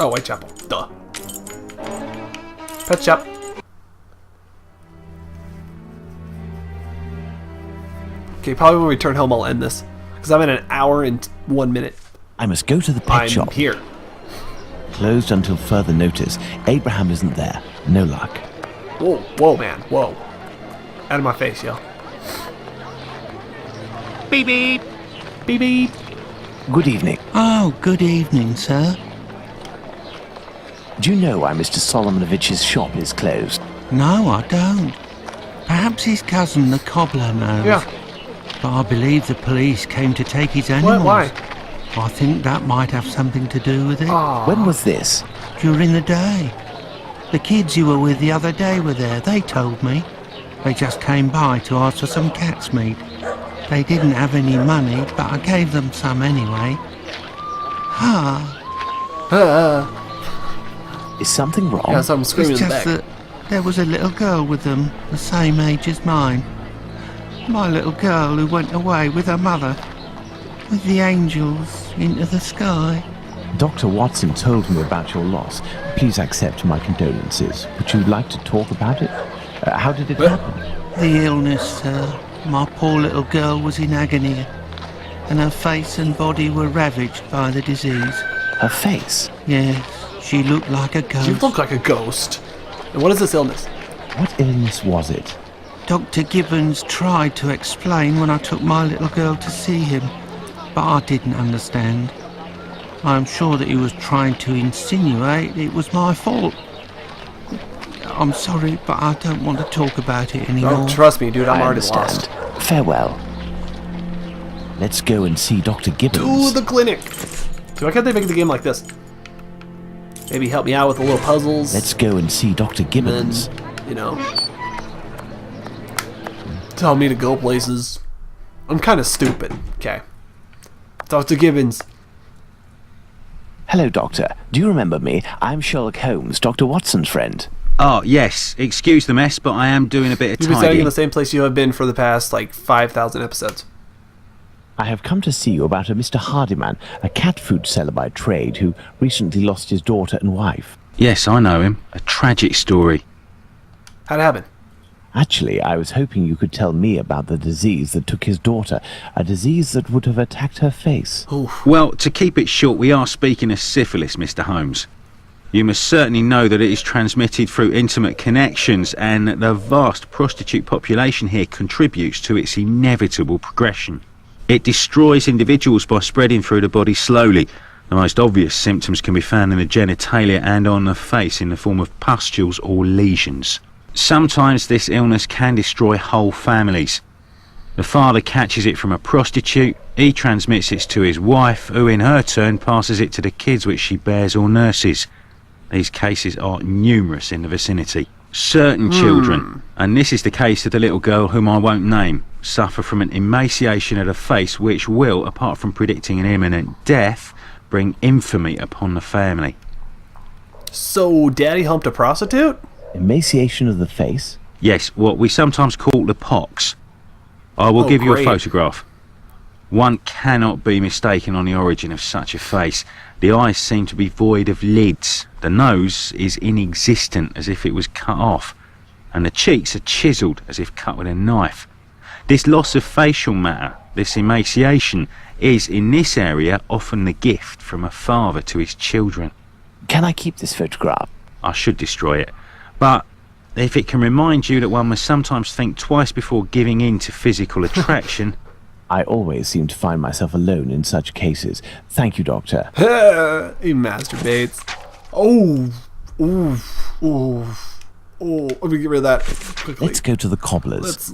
Oh, Whitechapel. Duh. Pet shop. Okay, probably when we return home I'll end this. Because I'm at an hour and 1 minute. I must go to the pet shop. I'm here. Closed until further notice. Abraham isn't there. No luck. Whoa, whoa, man, whoa. Out of my face, yo. Beep, beep. Beep, beep. Good evening. Oh, good evening, sir. Do you know why Mr. Solomonovich's shop is closed? No, I don't. Perhaps his cousin, the cobbler, knows. Yeah. But I believe the police came to take his animals. Why? I think that might have something to do with it. When was this? During the day. The kids you were with the other day were there, they told me. They just came by to ask for some cat's meat. They didn't have any money, but I gave them some anyway. Is something wrong? Yeah, someone screaming It's in the just back. that there was a little girl with them, the same age as mine. My little girl who went away with her mother, with the angels into the sky. Dr. Watson told me about your loss. Please accept my condolences. Would you like to talk about it? How did it happen? The illness, sir. My poor little girl was in agony, and her face and body were ravaged by the disease. Her face? Yes, she looked like a ghost. You look like a ghost. And what is this illness? What illness was it? Dr. Gibbons tried to explain when I took my little girl to see him, but I didn't understand. I'm sure that he was trying to insinuate it was my fault. I'm sorry, but I don't want to talk about it anymore. Oh, trust me, dude, I'm I already understand. lost. Farewell. Let's go and see Dr. Gibbons. To the clinic. So why can't they make the game like this? Maybe help me out with the little puzzles. Let's go and see Dr. Gibbons. And, you know, tell me to go places. I'm kind of stupid. Okay. Dr. Gibbons. Hello, Doctor. Do you remember me? I'm Sherlock Holmes, Dr. Watson's friend. Oh, yes. Excuse the mess, but I am doing a bit of You've been standing tidying. in the same place you have been for the past, like, 5,000 episodes. I have come to see you about a Mr. Hardyman, a cat food seller by trade who recently lost his daughter and wife. Yes, I know him. A tragic story. How'd it happen? Actually, I was hoping you could tell me about the disease that took his daughter, a disease that would have attacked her face. Oof. Well, to keep it short, we are speaking of syphilis, Mr. Holmes. You must certainly know that it is transmitted through intimate connections, and that the vast prostitute population here contributes to its inevitable progression. It destroys individuals by spreading through the body slowly. The most obvious symptoms can be found in the genitalia and on the face in the form of pustules or lesions. Sometimes this illness can destroy whole families. The father catches it from a prostitute, he transmits it to his wife, who in her turn passes it to the kids which she bears or nurses. These cases are numerous in the vicinity. Certain children, and this is the case of the little girl whom I won't name, suffer from an emaciation of the face which will, apart from predicting an imminent death, bring infamy upon the family. So, Daddy humped a prostitute? Emaciation of the face? Yes, what we sometimes call the pox. I will give you a great. photograph. One cannot be mistaken on the origin of such a face. The eyes seem to be void of lids. The nose is inexistent, as if it was cut off. And the cheeks are chiselled, as if cut with a knife. This loss of facial matter, this emaciation, is in this area often the gift from a father to his children. Can I keep this photograph? I should destroy it. But if it can remind you that one must sometimes think twice before giving in to physical attraction... I always seem to find myself alone in such cases. Thank you, Doctor. He masturbates. Oh. Ooh. Ooh. Oh. Let me get rid of that quickly. Let's go to the cobbler's.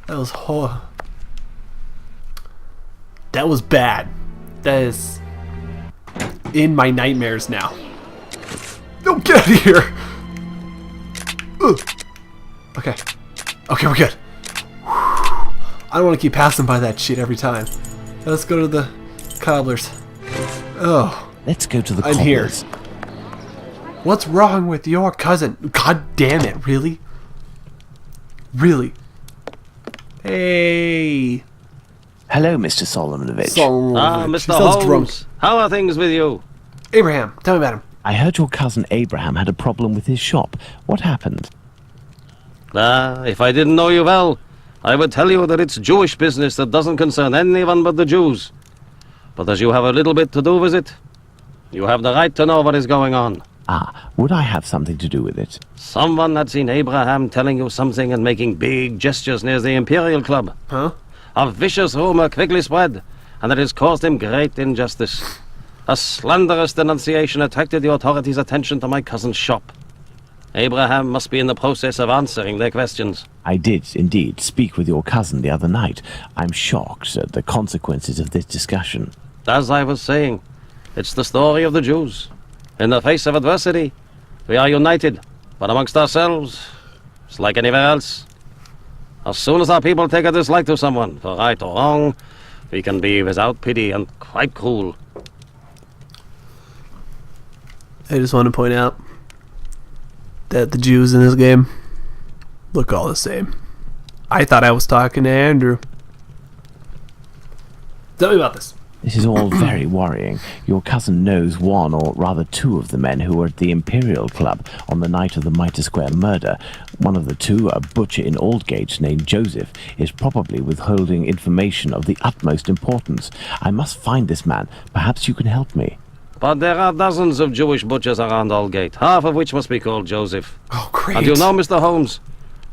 That was That was bad. That is in my nightmares now. No, get out of here! Ugh. Okay. Okay, we're good. I don't want to keep passing by that shit every time. Let's go to the cobblers. Oh. Let's go to the I'm here. cobbler's. What's wrong with your cousin? God damn it, really? Really? Hey. Hello, Mr. Solomonovich. Solomon. He Mr. sounds Holmes. drunk. How are things with you? Abraham, tell me about him. I heard your cousin Abraham had a problem with his shop. What happened? If I didn't know you well, I would tell you that it's Jewish business that doesn't concern anyone but the Jews. But as you have a little bit to do with it, you have the right to know what is going on. Ah, would I have something to do with it? Someone had seen Abraham telling you something and making big gestures near the Imperial Club. Huh? A vicious rumor quickly spread, and it has caused him great injustice. A slanderous denunciation attracted the authorities' attention to my cousin's shop. Abraham must be in the process of answering their questions. I did, indeed, speak with your cousin the other night. I'm shocked at the consequences of this discussion. As I was saying, it's the story of the Jews. In the face of adversity, we are united, but amongst ourselves, it's like anywhere else. As soon as our people take a dislike to someone, for right or wrong, we can be without pity and quite cruel. I just want to point out that the Jews in this game look all the same. I thought I was talking to Andrew. Tell me about this. This is all very worrying. Your cousin knows one, or rather two, of the men who were at the Imperial Club on the night of the Mitre Square murder. One of the two, a butcher in Aldgate named Joseph, is probably withholding information of the utmost importance. I must find this man. Perhaps you can help me. But there are dozens of Jewish butchers around Aldgate, half of which must be called Joseph. Oh, great. And you know, Mr. Holmes,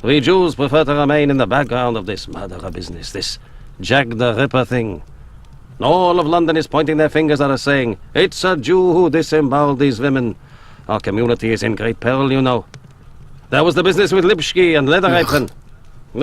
we Jews prefer to remain in the background of this murderer business, this Jack the Ripper thing. All of London is pointing their fingers at us saying, it's a Jew who disemboweled these women. Our community is in great peril, you know. There was the business with Lipsky and Leather Apron.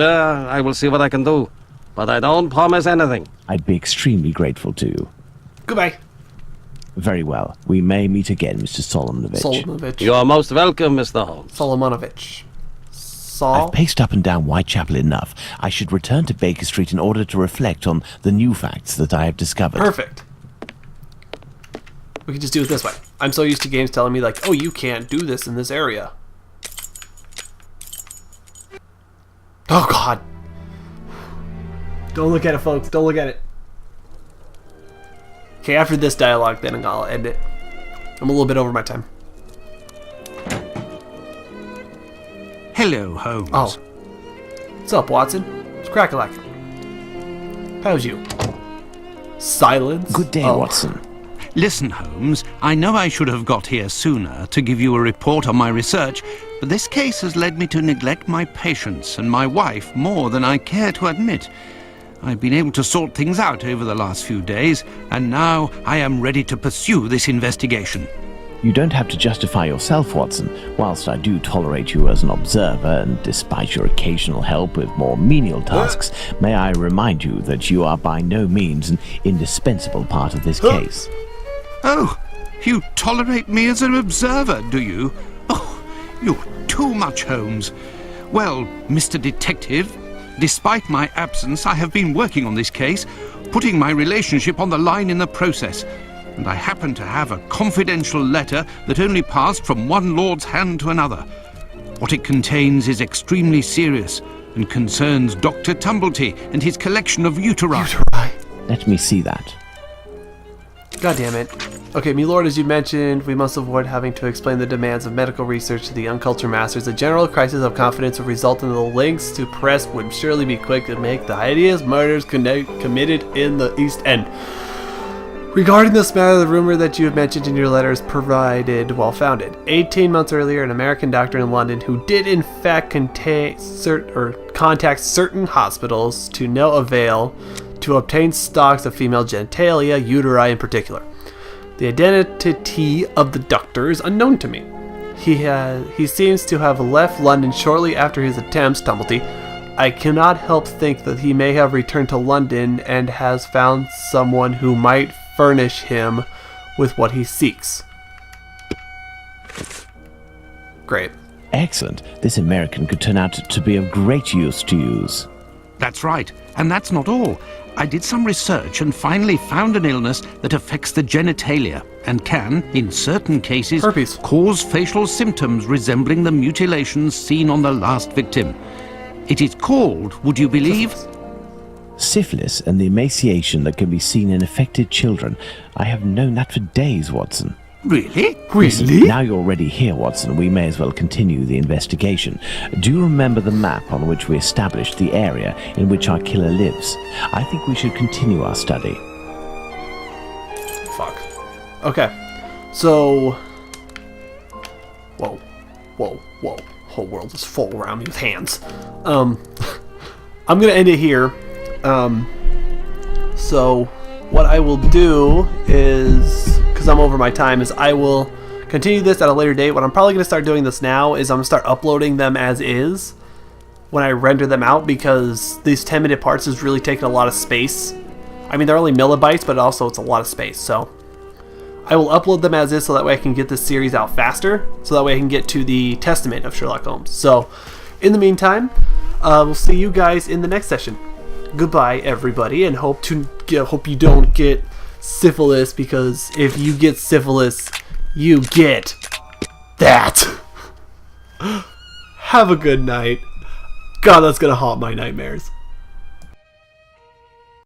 I will see what I can do, but I don't promise anything. I'd be extremely grateful to you. Goodbye. Very well. We may meet again, Mr. Solomonovich. Solomonovich. You are most welcome, Mr. Holmes. Solomonovich. I've paced up and down Whitechapel enough. I should return to Baker Street in order to reflect on the new facts that I have discovered. Perfect. We can just do it this way. I'm so used to games telling me, like, oh, you can't do this in this area. Oh, God. Don't look at it, folks. Don't look at it. Okay, after this dialogue, then I'll end it. I'm a little bit over my time. Hello, Holmes. Oh. What's up, Watson? It's Crack-a-lack. How's you? Silence? Good day, Watson. Listen, Holmes, I know I should have got here sooner to give you a report on my research, but this case has led me to neglect my patients and my wife more than I care to admit. I've been able to sort things out over the last few days, and now I am ready to pursue this investigation. You don't have to justify yourself, Watson. Whilst I do tolerate you as an observer, and despite your occasional help with more menial tasks, may I remind you that you are by no means an indispensable part of this case. Oh, you tolerate me as an observer, do you? Oh, you're too much, Holmes. Well, Mr. Detective, despite my absence, I have been working on this case, putting my relationship on the line in the process. And I happen to have a confidential letter that only passed from one lord's hand to another. What it contains is extremely serious and concerns Dr. Tumblety and his collection of uteri. Let me see that. God damn it. Okay, my lord, as you mentioned, we must avoid having to explain the demands of medical research to the uncultured masters. A general crisis of confidence would result in the links to press would surely be quick to make the hideous murders committed in the East End. Regarding this matter, the rumor that you have mentioned in your letter is provided well-founded. 18 months earlier, an American doctor in London who did in fact contact certain hospitals to no avail to obtain stocks of female genitalia, uteri in particular. The identity of the doctor is unknown to me. He seems to have left London shortly after his attempts, Tumblety. I cannot help think that he may have returned to London and has found someone who might furnish him with what he seeks. Great. Excellent. This American could turn out to be of great use to use. That's right, and that's not all. I did some research and finally found an illness that affects the genitalia and can, in certain cases, herpes, cause facial symptoms resembling the mutilations seen on the last victim. It is called, would you believe, Syphilis and the emaciation that can be seen in affected children. I have known that for days, Watson. Really? Listen, now you're already here, Watson, we may as well continue the investigation. Do you remember the map on which we established the area in which our killer lives? I think we should continue our study. Fuck. Okay. So... Whoa. Whoa. Whoa. Whole world is full around me with hands. I'm gonna end it here. So what I will do is, because I'm over my time, is I will continue this at a later date. What I'm probably going to start doing this now is I'm going to start uploading them as is when I render them out, because these 10-minute parts is really taking a lot of space. I mean, they're only millibytes, but also it's a lot of space. So I will upload them as is so that way I can get this series out faster, so that way I can get to the Testament of Sherlock Holmes. So in the meantime, we'll see you guys in the next session. Goodbye, everybody, and hope you don't get syphilis, because if you get syphilis, you get that. Have a good night. God, that's gonna haunt my nightmares.